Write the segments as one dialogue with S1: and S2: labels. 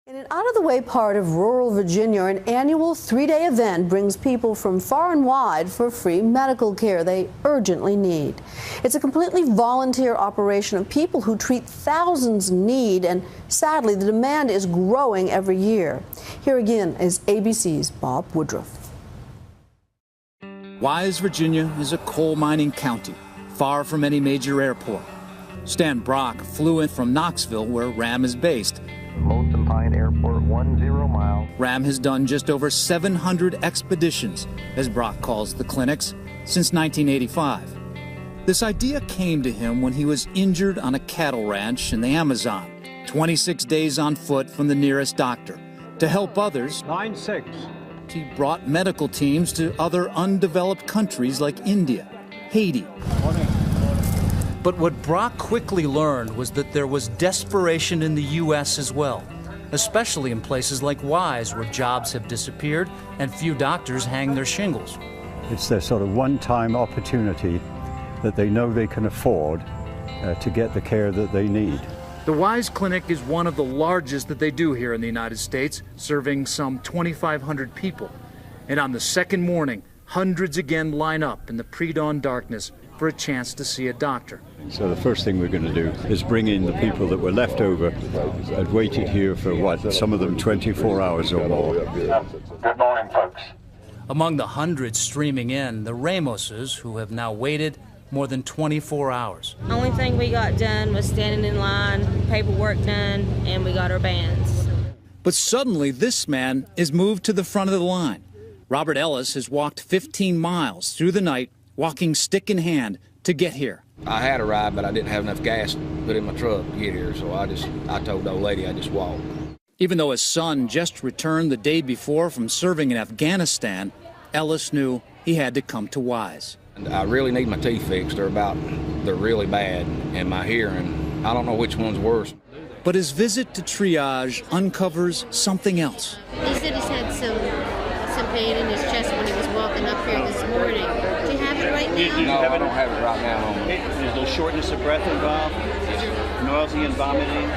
S1: In an out-of-the-way part of rural Virginia, an annual three-day event brings people from far and wide for free medical care they urgently need. It's a completely volunteer operation of people who treat thousands in need, and sadly, the demand is growing every year. Here again is ABC's Bob Woodruff.
S2: Wise, Virginia is a coal mining county, far from any major airport. Stan Brock flew in from Knoxville, where RAM is based.
S3: Lonesome Pine Airport, 10 miles.
S2: RAM has done just over 700 expeditions, as Brock calls the clinics, since 1985. This idea came to him when he was injured on a cattle ranch in the Amazon, 26 days on foot from the nearest doctor. To help others,
S4: 9-6.
S2: He brought medical teams to other undeveloped countries like India, Haiti. But what Brock quickly learned was that there was desperation in the U.S. as well, especially in places like Wise, where jobs have disappeared and few doctors hang their shingles.
S5: It's their sort of one-time opportunity that they know they can afford to get the care that they need.
S2: The Wise Clinic is one of the largest that they do here in the United States, serving some 2,500 people. And on the second morning, hundreds again line up in the pre-dawn darkness for a chance to see a doctor.
S5: So the first thing we're going to do is bring in the people that were left over and waited here for what, some of them 24 hours or more.
S3: Good morning, folks.
S2: Among the hundreds streaming in, the Ramoses, who have now waited more than 24 hours.
S6: Only thing we got done was standing in line, paperwork done, and we got our bands.
S2: But suddenly this man is moved to the front of the line. Robert Ellis has walked 15 miles through the night, walking stick in hand to get here.
S7: I had a ride, but I didn't have enough gas to put in my truck to get here, so I told the old lady I'd just walk.
S2: Even though his son just returned the day before from serving in Afghanistan, Ellis knew he had to come to Wise.
S7: And I really need my teeth fixed. They're really bad, and my hearing, I don't know which one's worse.
S2: But his visit to triage uncovers something else.
S8: He said he's had some pain in his chest when he was walking up here this morning. Do you have it right now?
S7: No, I don't have it right now.
S4: There's no shortness of breath involved, nausea and vomiting.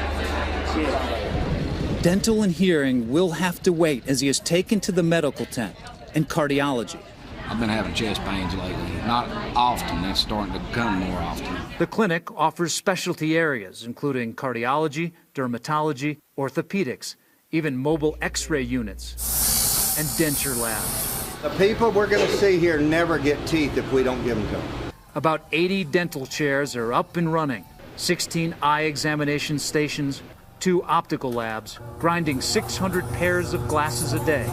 S2: Dental and hearing will have to wait as he is taken to the medical tent and cardiology.
S7: I've been having chest pains lately. Not often. It's starting to come more often.
S2: The clinic offers specialty areas, including cardiology, dermatology, orthopedics, even mobile x-ray units, and denture labs.
S9: The people we're going to see here never get teeth if we don't give them to them.
S2: About 80 dental chairs are up and running, 16 eye examination stations, 2 optical labs, grinding 600 pairs of glasses a day.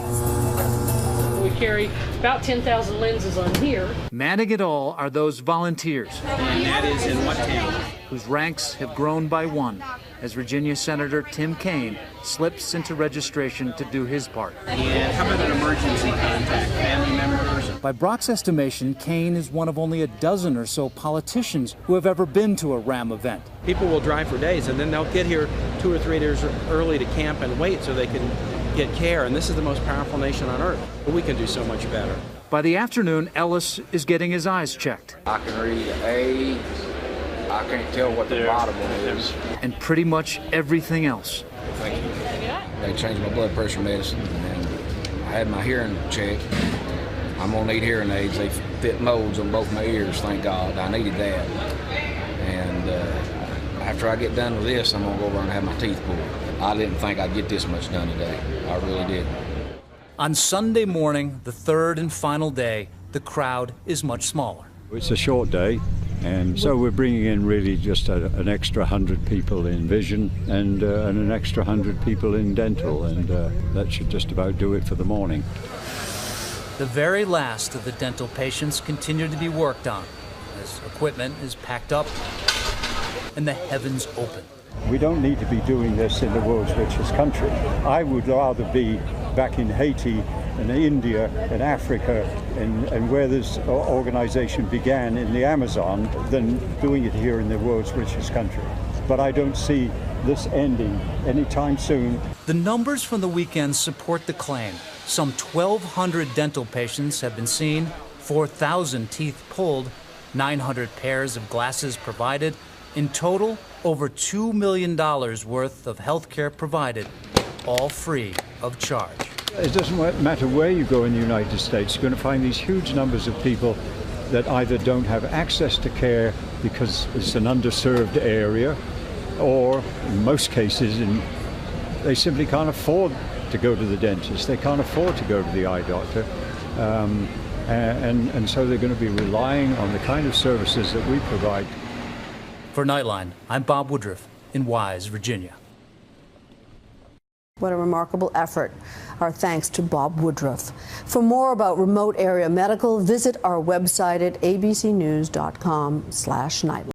S10: We carry about 10,000 lenses on here.
S2: Manning it all are those volunteers.
S4: And that is in what town?
S2: Whose ranks have grown by one as Virginia Senator Tim Kaine slips into registration to do his part.
S4: And how about an emergency contact, family members?
S2: By Brock's estimation, Kaine is one of only a dozen or so politicians who have ever been to a RAM event.
S11: People will drive for days, and then they'll get here 2 or 3 days early to camp and wait so they can get care, and this is the most powerful nation on earth. But we can do so much better.
S2: By the afternoon, Ellis is getting his eyes checked.
S7: I can read A. I can't tell what the bottom one is.
S2: And pretty much everything else.
S7: Thank you. They changed my blood pressure medicine, and I had my hearing checked. I'm gonna need hearing aids. They fit molds on both my ears, thank God. I needed that. And after I get done with this, I'm gonna go over and have my teeth pulled. I didn't think I'd get this much done today. I really didn't.
S2: On Sunday morning, the third and final day, the crowd is much smaller.
S5: It's a short day, and so we're bringing in really just an extra 100 people in vision and an extra 100 people in dental, and that should just about do it for the morning.
S2: The very last of the dental patients continue to be worked on as equipment is packed up and the heavens open.
S5: We don't need to be doing this in the world's richest country. I would rather be back in Haiti and India and Africa and where this organization began in the Amazon than doing it here in the world's richest country. But I don't see this ending anytime soon.
S2: The numbers from the weekend support the claim. Some 1,200 dental patients have been seen, 4,000 teeth pulled, 900 pairs of glasses provided. In total, over $2 million worth of health care provided all free of charge.
S5: It doesn't matter where you go in the United States, you're going to find these huge numbers of people that either don't have access to care because it's an underserved area, or in most cases, they simply can't afford to go to the dentist. They can't afford to go to the eye doctor. And so they're going to be relying on the kind of services that we provide.
S2: For Nightline, I'm Bob Woodruff in Wise, Virginia.
S1: What a remarkable effort. Our thanks to Bob Woodruff. For more about remote area medical, visit our website at abcnews.com/nightline.